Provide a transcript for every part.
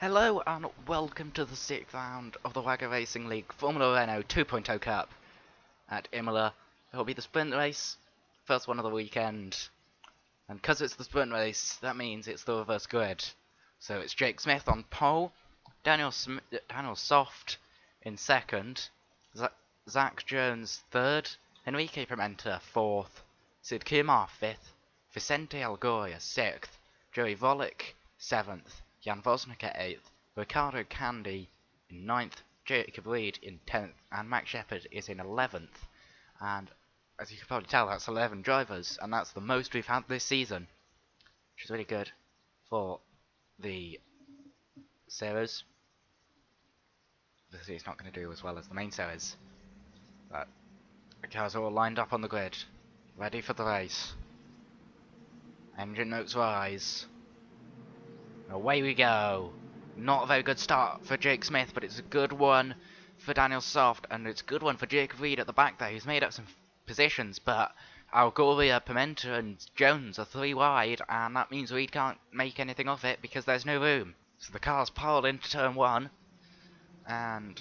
Hello and welcome to the 6th round of the Waga Racing League Formula Renault 2.0 Cup at Imola. It will be the sprint race, first one of the weekend. And because it's the sprint race, that means it's the reverse grid. So it's Jake Smith on pole, Daniel Soft in second, Zach Jones third, Enrique Pimenta fourth, Sid Kumar fifth, Vicente Algoria sixth, Joey Volek seventh, Jan Vosnik at 8th, Ricardo Candy in 9th, Jacob Reid in 10th, and Max Shepard is in 11th. And as you can probably tell, that's 11 drivers, and that's the most we've had this season, which is really good for the series. Obviously, it's not going to do as well as the main series, but the cars are all lined up on the grid, ready for the race. Engine notes rise. Away we go. Not a very good start for Jake Smith, but it's a good one for Daniel Soft, and it's a good one for Jacob Reid at the back there, who's made up some positions, but Algoria, Pimenta and Jones are 3 wide, and that means Reid can't make anything of it because there's no room. So the car's piled into turn 1, and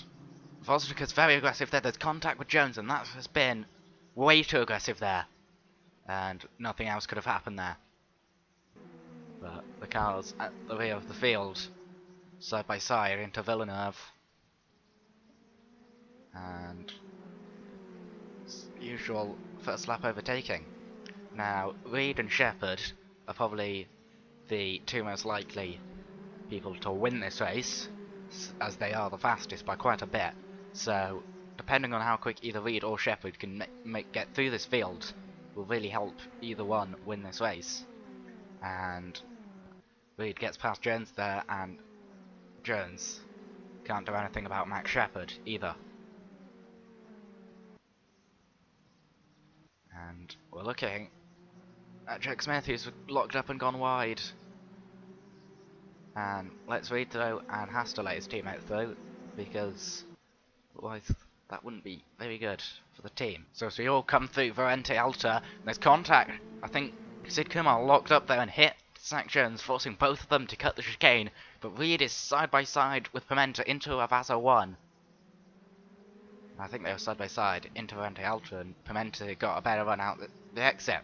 Vosnika's very aggressive there. There's contact with Jones, and that has been way too aggressive there, and nothing else could have happened there. But the cars at the rear of the field, side by side into Villeneuve, and usual first lap overtaking. Now Reid and Shepard are probably the 2 most likely people to win this race, as they are the fastest by quite a bit. So depending on how quick either Reid or Shepard can get through this field will really help either one win this race. And Reid gets past Jones there, and Jones can't do anything about Max Shepard either. And we're looking at Jake Smith, who's locked up and gone wide. And lets Reid through and has to let his teammate through, because otherwise that wouldn't be very good for the team. So as we all come through Verente Alta, there's contact. I think Sid Kumar locked up there and hit Zach Jones, forcing both of them to cut the chicane, but Reid is side by side with Pimenta into Avasa 1. I think they were side by side into Verente Alta, and Pimenta got a better run out the exit.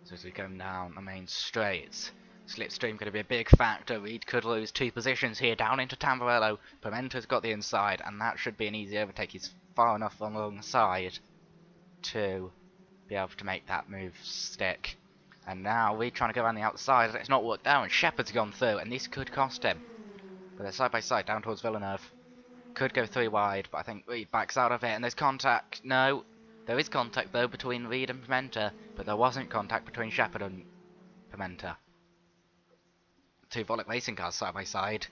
So as we come down the main straight, slipstream going to be a big factor. Reid could lose 2 positions here down into Tamburello. Pimenta's got the inside, and that should be an easy overtake. He's far enough along the side to be able to make that move stick. And now Reid trying to go around the outside, and it's not worked out, and Shepard's gone through, and this could cost him. But they're side by side down towards Villeneuve. Could go 3 wide, but I think Reid backs out of it, and there's contact. No, there is contact though between Reid and Pimenta, but there wasn't contact between Shepard and Pimenta. 2 Volek racing cars side by side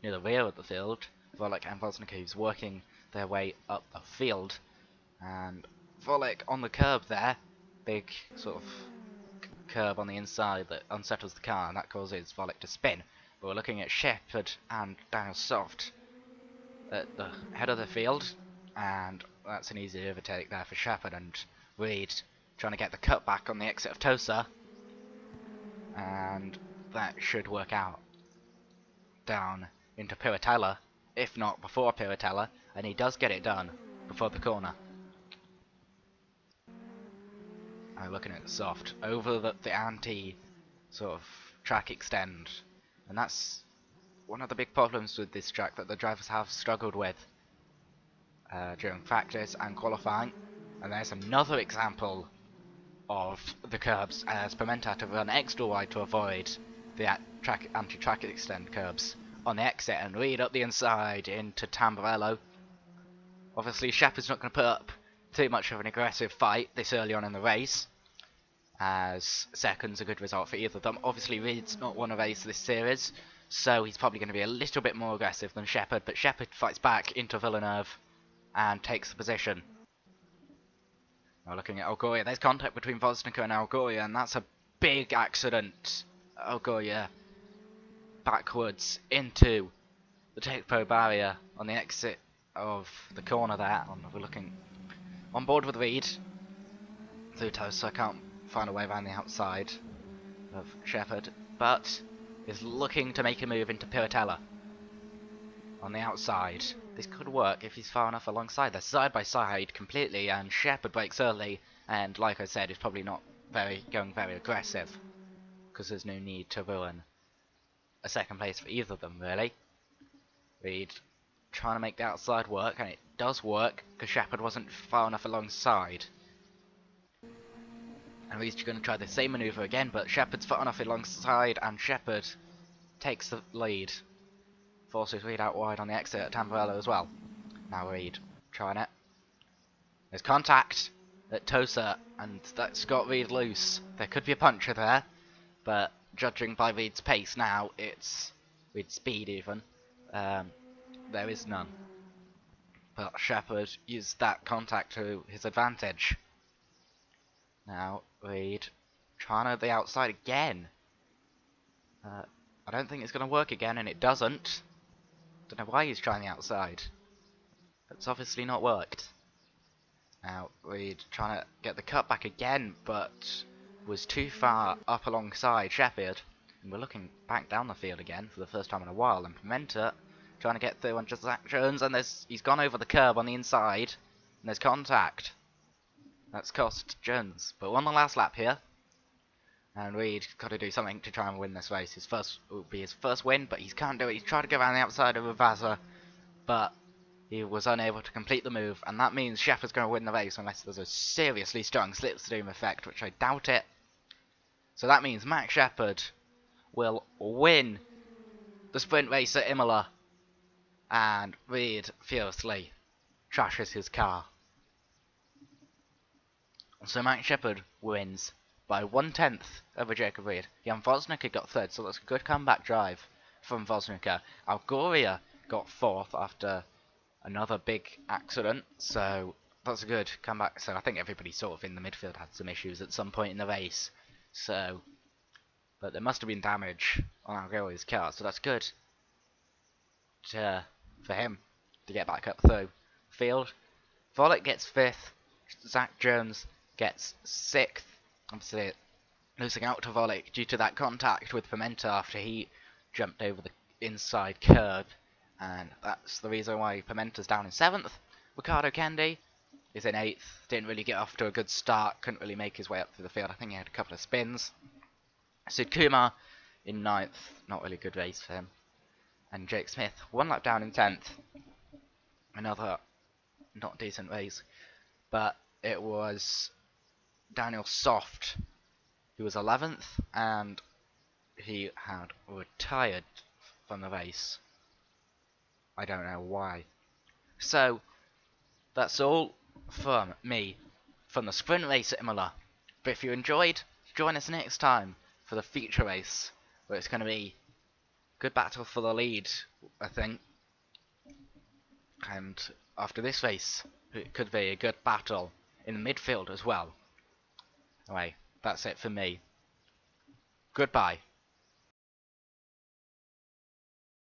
near the rear of the field. Volek and Vosnik working their way up the field, and Volek on the curb there, big sort of curb on the inside that unsettles the car, and that causes Volek to spin. But we're looking at Shepard and Daniel Soft at the head of the field, and that's an easy overtake there for Shepard, and Reid trying to get the cut back on the exit of Tosa, and that should work out down into Piratella, if not before Piratella, and he does get it done before the corner. I'm looking at the Soft over the anti sort of track extend, and that's one of the big problems with this track that the drivers have struggled with during practice and qualifying. And there's another example of the curbs, as Pimenta had to run extra wide to avoid the anti-track extend curbs on the exit, and Reid up the inside into Tamburello. Obviously Shepard's not going to put up too much of an aggressive fight this early on in the race, as second's a good result for either of them. Obviously Reid's not won a race this series, so he's probably going to be a little bit more aggressive than Shepard, but Shepard fights back into Villeneuve and takes the position. Now looking at Algoria, there's contact between Vosnika and Algoria, and that's a big accident. Algoria backwards into the Take Pro barrier on the exit of the corner there. We're looking on board with Reid through Toast, so I can't find a way around the outside of Shepard, but is looking to make a move into Piratella on the outside. This could work if he's far enough alongside. They're side by side completely, and Shepherd breaks early, and like I said, is probably not going very aggressive, because there's no need to ruin a second place for either of them, really. Reid trying to make the outside work, and it does work, because Shepherd wasn't far enough alongside. And Reid's going to try the same manoeuvre again, but Shepherd's far enough alongside, and Shepherd takes the lead. Forces Reid out wide on the exit at Tamburello as well. Now Reid trying it. There's contact at Tosa, and that's got Reid loose. There could be a puncher there, but judging by Reid's pace now, it's Reid's speed even. There is none. But Shepherd used that contact to his advantage. Now Reid trying to the outside again. I don't think it's going to work again, and it doesn't. Don't know why he's trying the outside. It's obviously not worked. Now Reid trying to get the cut back again, but was too far up alongside Shepherd. And we're looking back down the field again for the first time in a while. And Pimenta trying to get through on just Zach Jones, and he's gone over the curb on the inside, and there's contact. That's cost Jones, but we're on the last lap here. And Reid got to do something to try and win this race. Will be his first win, but he can't do it. He's tried to go around the outside of Ravazza, but he was unable to complete the move. And that means Shepherd's going to win the race unless there's a seriously strong slipstream effect, which I doubt it. So that means Max Shepherd will win the sprint race at Imola. And Reid fiercely trashes his car. So Max Shepherd wins by 1/10 over Jacob Reid. Jan Vosnica got third, so that's a good comeback drive from Vosnica. Algoria got fourth after another big accident, so that's a good comeback. So I think everybody sort of in the midfield had some issues at some point in the race. So, but there must have been damage on Algoria's car, so that's good for him to get back up through field. Volek gets 5th. Zach Jones gets 6th. Obviously losing out to Volek due to that contact with Pimenta after he jumped over the inside curb, and that's the reason why Pimenta's down in 7th. Ricardo Kendi is in 8th, didn't really get off to a good start, couldn't really make his way up through the field. I think he had a couple of spins. Sid Kumar in 9th, not really a good race for him. And Jake Smith, 1 lap down in 10th. Another not decent race, but it was Daniel Soft who was 11th, and he had retired from the race. I don't know why. So that's all from me from the sprint race at Imola. But if you enjoyed, join us next time for the feature race, where it's going to be good battle for the lead, I think. And after this race, it could be a good battle in the midfield as well. Anyway, that's it for me. Goodbye.